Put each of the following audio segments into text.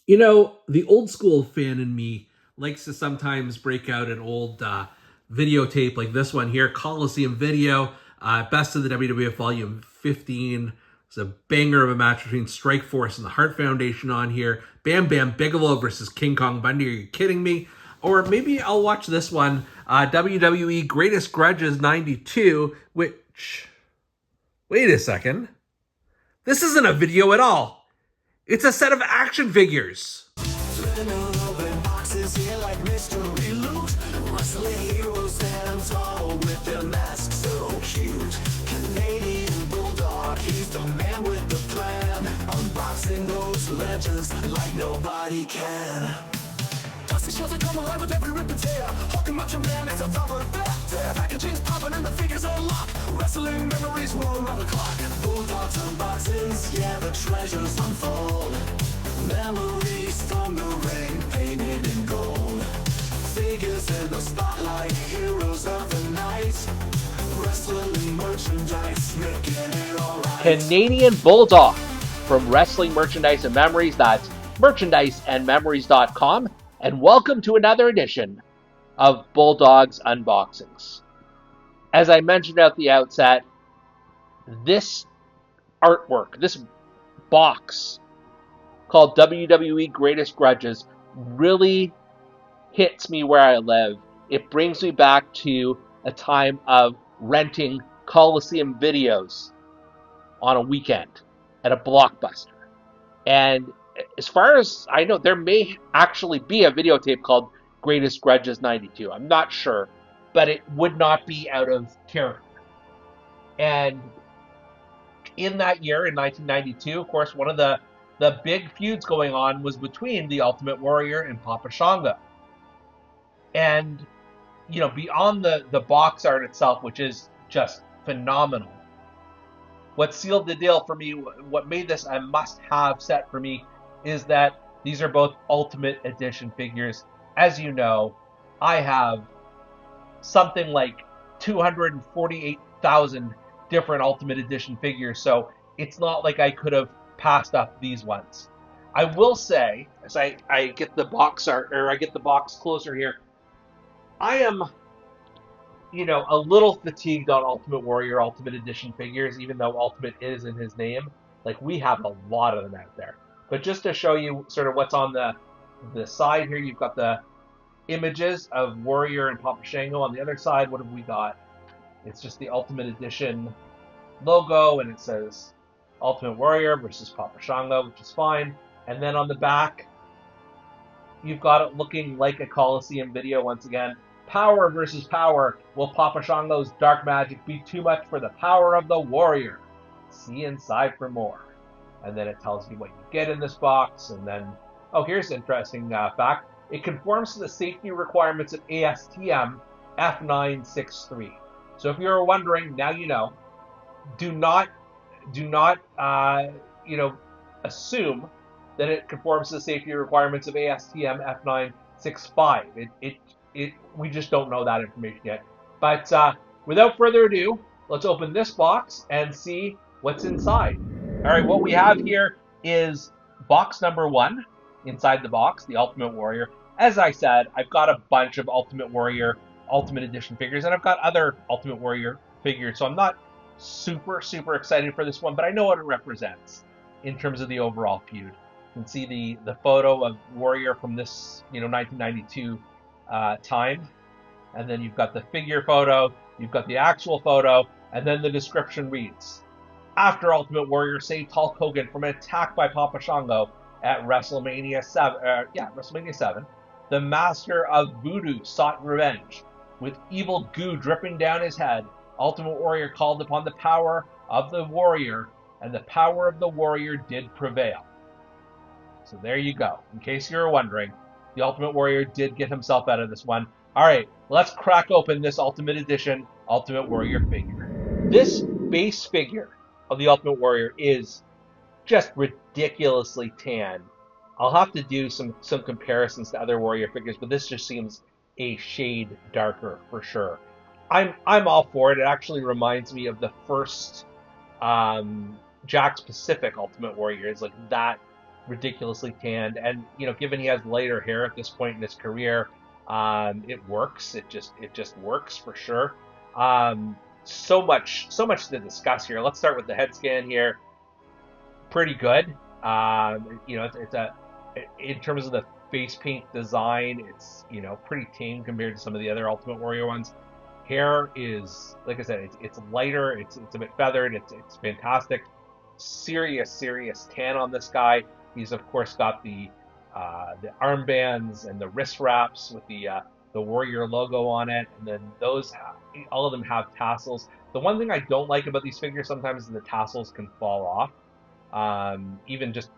You know, the old school fan in me likes to sometimes break out an old videotape like this one here, Coliseum Video, Best of the WWF Volume 15. It's a banger of a match between Strike Force and the Hart Foundation on here. Bam Bam Bigelow versus King Kong Bundy. Are you kidding me? Or maybe I'll watch this one, WWE Greatest Grudges 92, which, wait a second. This isn't a video at all. It's a set of action figures. Wrestling heroes stand tall with their masks so cute. Canadian Bulldog, he's the man with the plan. Unboxing those legends like nobody can. Dusty shows that come alive with every rip and tear. Hulk and Macho Man, it's a rubber there. Packaging's popping and the figures unlock. Wrestling memories roll around the clock. Bulldogs unboxings, yeah, the treasures unfold. Memories from the ring, painted in gold. Figures in the spotlight, heroes of the night. Wrestling merchandise, making it alright. Canadian Bulldog from Wrestling Merchandise and Memories. That's merchandiseandmemories.com. And welcome to another edition of Bulldog's Unboxings. As I mentioned at the outset, this artwork, this box called WWE Greatest Grudges really hits me where I live. It brings me back to a time of renting Coliseum videos on a weekend at a Blockbuster. And as far as I know, there may actually be a videotape called Greatest Grudges 92. I'm not sure, but it would not be out of character. And in that year, in 1992, of course, one of the big feuds going on was between the Ultimate Warrior and Papa Shango. And, you know, beyond the box art itself, which is just phenomenal, what sealed the deal for me, what made this a must-have set for me, is that these are both Ultimate Edition figures. As you know, I have something like 248,000 different Ultimate Edition figures, so it's not like I could have passed up these ones. I will say, as I get the box art, or I get the box closer here, I am, a little fatigued on Ultimate Warrior Ultimate Edition figures, even though Ultimate is in his name. Like, we have a lot of them out there. But just to show you sort of what's on the side here, you've got the images of Warrior and Papa Shango. On the other side, what have we got? It's just the Ultimate Edition logo, and it says Ultimate Warrior versus Papa Shango, which is fine. And then on the back, you've got it looking like a Coliseum video once again. Power versus power. Will Papa Shango's dark magic be too much for the power of the warrior? See inside for more. And then it tells you what you get in this box. And then, here's an interesting fact. It conforms to the safety requirements of ASTM F963. So if you're wondering, now you know. Do not assume that it conforms to the safety requirements of ASTM F965. We just don't know that information yet. But without further ado, let's open this box and see what's inside. All right, what we have here is box number 1. Inside the box, the Ultimate Warrior. As I said, I've got a bunch of Ultimate Warrior Ultimate Edition figures, and I've got other Ultimate Warrior figures, so I'm not super excited for this one, but I know what it represents in terms of the overall feud. You can see the photo of Warrior from this 1992 time, and then you've got the figure photo, you've got the actual photo, and then the description reads: after Ultimate Warrior saved Hulk Hogan from an attack by Papa Shango at WrestleMania 7, the master of voodoo sought revenge. With evil goo dripping down his head, Ultimate Warrior called upon the power of the warrior, and the power of the warrior did prevail. So there you go. In case you were wondering, the Ultimate Warrior did get himself out of this one. All right, let's crack open this Ultimate Edition Ultimate Warrior figure. This base figure of the Ultimate Warrior is just ridiculously tan. I'll have to do some comparisons to other Warrior figures, but this just seems a shade darker for sure. I'm all for it. It actually reminds me of the first Jack's Pacific Ultimate Warrior. It's like that ridiculously tanned, and given he has lighter hair at this point in his career, it works. It just works for sure. So much to discuss here. Let's start with the head scan here. Pretty good. It's a in terms of the face paint design, it's pretty tame compared to some of the other Ultimate Warrior ones. Hair is, like I said, it's lighter. It's a bit feathered. It's fantastic. Serious tan on this guy. He's of course got the armbands and the wrist wraps with the Warrior logo on it, and then all of them have tassels. The one thing I don't like about these figures sometimes is the tassels can fall off, even just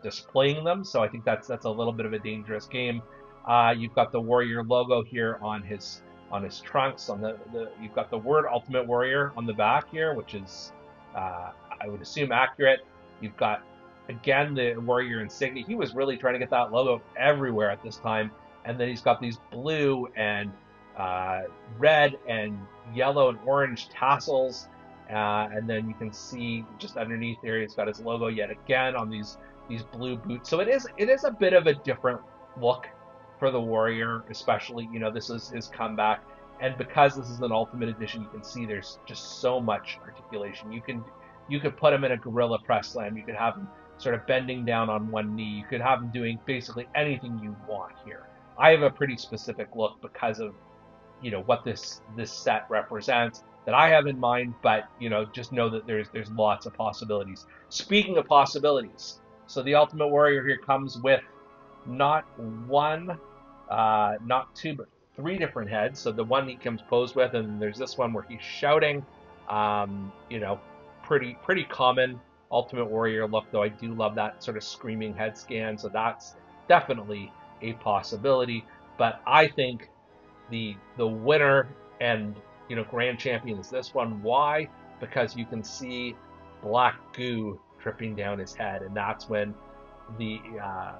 displaying them. So I think that's a little bit of a dangerous game. You've got the Warrior logo here on his trunks. You've got the word Ultimate Warrior on the back here, which is I would assume accurate. You've got again the Warrior insignia. He was really trying to get that logo everywhere at this time, and then he's got these blue and red and yellow and orange tassels. And then you can see just underneath there, he's got his logo yet again on these blue boots. So it is a bit of a different look for the Warrior, especially this is his comeback, and because this is an Ultimate Edition, you can see there's just so much articulation. You could put him in a gorilla press slam. You could have him sort of bending down on one knee. You could have him doing basically anything you want here. I have a pretty specific look because of what this set represents that I have in mind, but just know that there's lots of possibilities. Speaking of possibilities, so the Ultimate Warrior here comes with not one, not two, but three different heads. So the one he comes posed with, and then there's this one where he's shouting. Pretty common Ultimate Warrior look, though I do love that sort of screaming head scan. So that's definitely a possibility. But I think the winner and grand champion is this one. Why? Because you can see black goo dripping down his head, and that's when the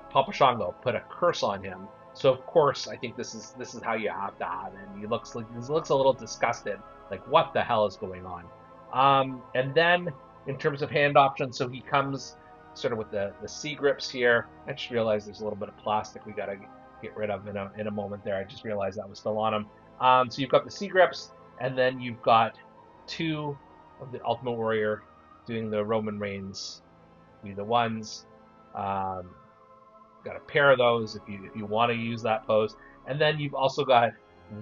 Papa Shango put a curse on him. So of course, I think this is how you have to have it. He looks a little disgusted, like what the hell is going on? And then in terms of hand options, so he comes sort of with the C grips here. I just realized there's a little bit of plastic we gotta get rid of in a moment there. I just realized that was still on him. So you've got the C grips, and then you've got two of the Ultimate Warrior doing the Roman Reigns, be the ones. Got a pair of those if you want to use that pose, and then you've also got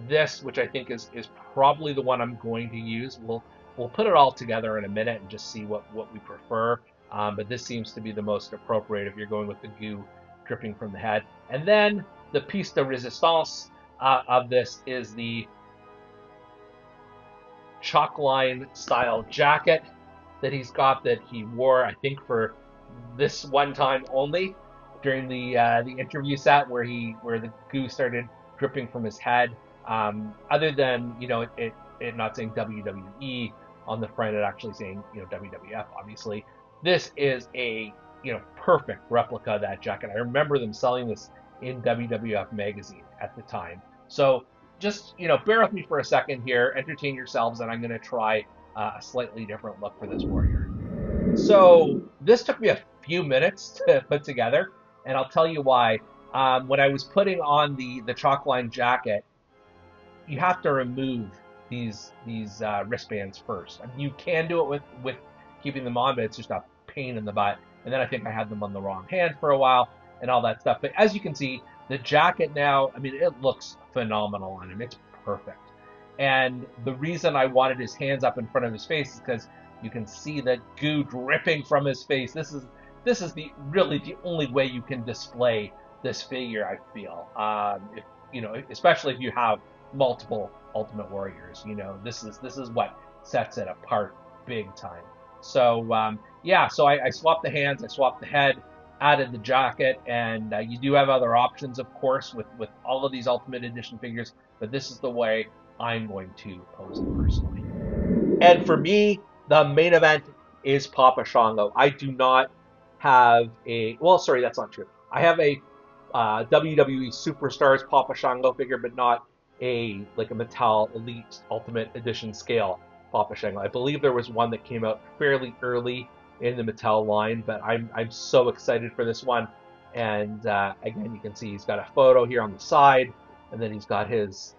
this, which I think is probably the one I'm going to use. We'll put it all together in a minute and just see what we prefer. But this seems to be the most appropriate if you're going with the goo dripping from the head. And then the piece de resistance of this is the chalk line style jacket that he's got, that he wore, I think, for this one time only during the interview set where the goo started dripping from his head. Other than it not saying WWE on the front, it actually saying WWF. Obviously, this is a perfect replica of that jacket. I remember them selling this in WWF magazine at the time. So just bear with me for a second here, entertain yourselves, and I'm going to try a slightly different look for this Warrior. So this took me a few minutes to put together, and I'll tell you why. When I was putting on the chalk line jacket, you have to remove these wristbands first. I mean, you can do it with keeping them on, but it's just a pain in the butt. And then I think I had them on the wrong hand for a while and all that stuff. But as you can see, the jacket now, I mean, it looks phenomenal on him. It's perfect. And the reason I wanted his hands up in front of his face is because you can see the goo dripping from his face. This is really the only way you can display this figure, I feel. Especially if you have multiple Ultimate Warriors, this is what sets it apart big time. So so I swapped the hands, I swapped the head, added the jacket, and you do have other options, of course, with all of these Ultimate Edition figures, but this is the way I'm going to pose it personally. And for me, the main event is Papa Shango. I do not have that's not true. I have a WWE Superstars Papa Shango figure, but not a Mattel Elite Ultimate Edition scale Papa Shango. I believe there was one that came out fairly early in the Mattel line, but I'm so excited for this one. And again, you can see he's got a photo here on the side, and then he's got his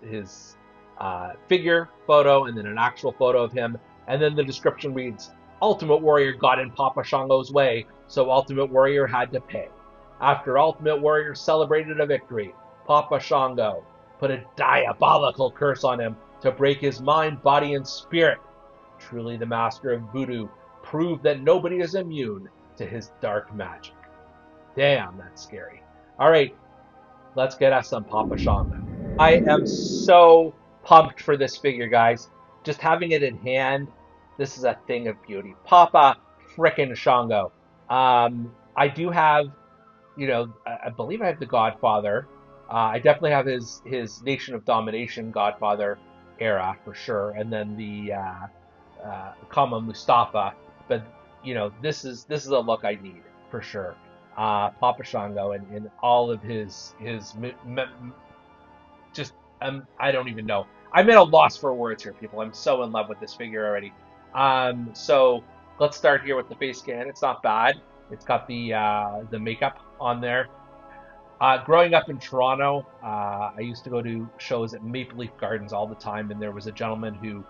figure photo, and then an actual photo of him. And then the description reads, Ultimate Warrior got in Papa Shango's way, so Ultimate Warrior had to pay. After Ultimate Warrior celebrated a victory, Papa Shango put a diabolical curse on him to break his mind, body, and spirit. Truly the master of voodoo proved that nobody is immune to his dark magic. Damn, that's scary. All right, let's get us some Papa Shango. I am so pumped for this figure, guys. Just having it in hand, this is a thing of beauty. Papa frickin' Shango. I do have, I believe I have the Godfather. I definitely have his Nation of Domination Godfather era for sure, and then the Kama Mustafa. But this is a look I need for sure. Papa Shango and in all of his just I don't even know. I'm at a loss for words here, people. I'm so in love with this figure already. So let's start here with the face scan. It's not bad. It's got the makeup on there. Growing up in Toronto, I used to go to shows at Maple Leaf Gardens all the time, and there was a gentleman who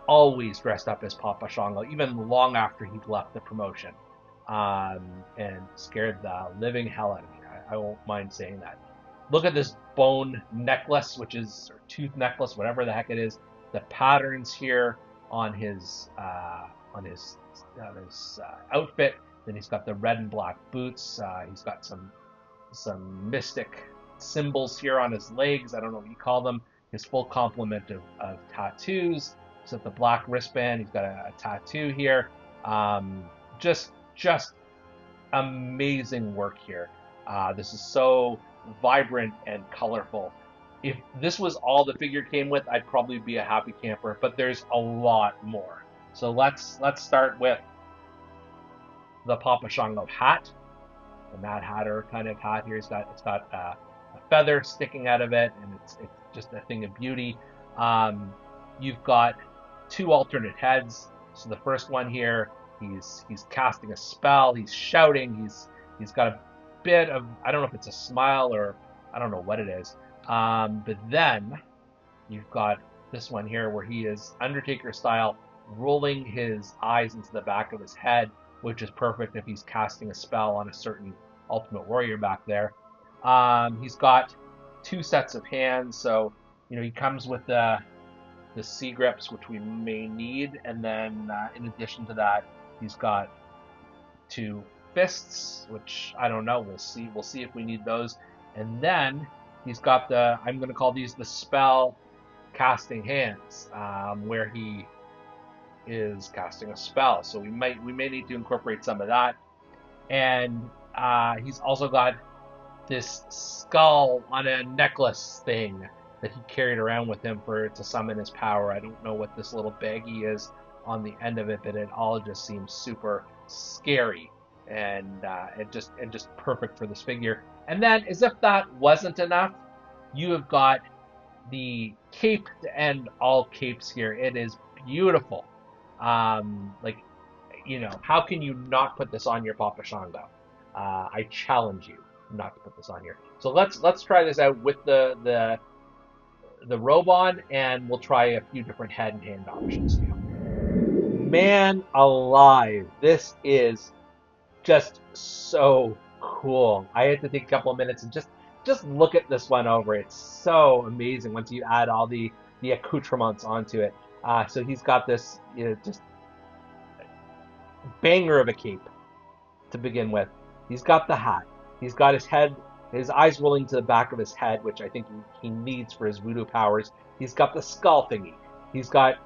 always dressed up as Papa Shango, even long after he'd left the promotion, and scared the living hell out of me. I won't mind saying that. Look at this bone necklace, or tooth necklace, whatever the heck it is. The patterns here on his outfit. Then he's got the red and black boots. He's got some mystic symbols here on his legs. I don't know what you call them. His full complement of tattoos. He's got the black wristband. He's got a tattoo here. Just amazing work here. This is so vibrant and colorful. If this was all the figure came with, I'd probably be a happy camper, but there's a lot more. So let's start with the Papa Shango hat. The Mad Hatter kind of hat here. It's got a feather sticking out of it, and it's just a thing of beauty. You've got two alternate heads. So the first one here, he's casting a spell. He's shouting. He's got a bit of, I don't know if it's a smile or I don't know what it is. But then you've got this one here where he is Undertaker style, rolling his eyes into the back of his head, which is perfect if he's casting a spell on a certain Ultimate Warrior back there. He's got two sets of hands, so he comes with the C grips, which we may need, and then in addition to that, he's got two fists, which I don't know. We'll see if we need those. And then he's got I'm going to call these the spell casting hands, where he is casting a spell. So we may need to incorporate some of that. And he's also got this skull on a necklace thing that he carried around with him to summon his power. I don't know what this little baggie is on the end of it, but it all just seems super scary and just perfect for this figure. And then, as if that wasn't enough, you have got the cape to end all capes here. It is beautiful. How can you not put this on your Papa Shango? I challenge you not to put this on here. So let's try this out with the robe on, and we'll try a few different head and hand options too. Man alive, this is just so cool. I had to take a couple of minutes and just look at this one over. It's so amazing once you add all the accoutrements onto it. So he's got this just banger of a cape to begin with. He's got the hat. He's got his eyes rolling to the back of his head, which I think he needs for his voodoo powers. He's got the skull thingy. He's got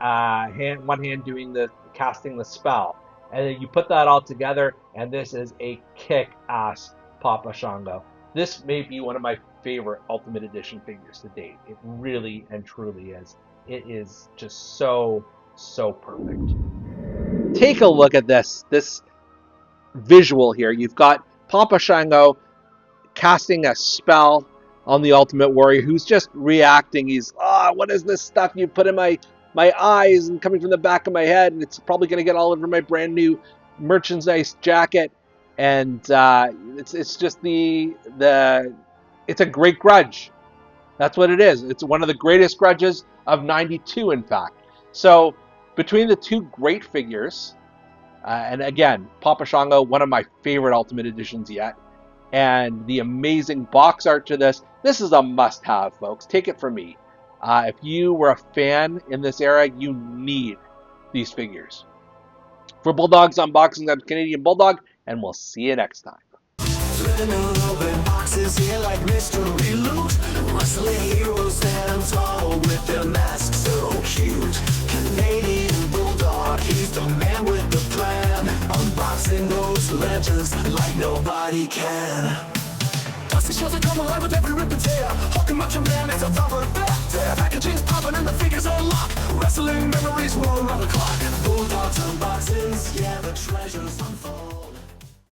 one hand doing the casting the spell. And then you put that all together, and this is a kick-ass Papa Shango. This may be one of my favorite Ultimate Edition figures to date. It really and truly is. It is just so perfect. Take a look at this visual here. You've got Papa Shango casting a spell on the Ultimate Warrior, who's just reacting. He's, what is this stuff you put in my eyes and coming from the back of my head, and it's probably going to get all over my brand new merchandise jacket, and it's just it's a great grudge. That's what it is. It's one of the greatest grudges of '92, in fact. So between the two great figures, and again, Papa Shango, one of my favorite Ultimate Editions yet, and the amazing box art to this, this is a must-have, folks. Take it from me. If you were a fan in this era, you need these figures. For Bulldog's unboxing, I'm Canadian Bulldog, and we'll see you next time. Boxes here like mystery loot. Wrestling heroes stand tall with their masks so cute. Canadian Bulldog, he's the man with the plan. Unboxing those legends like nobody can. Dusty shows that come alive with every rip and tear. Hulking Macho Man is a thumper back there. Packaging's popping and the figures are locked. Wrestling memories roll around the clock. Bulldog's unboxings, yeah, the treasures unfold.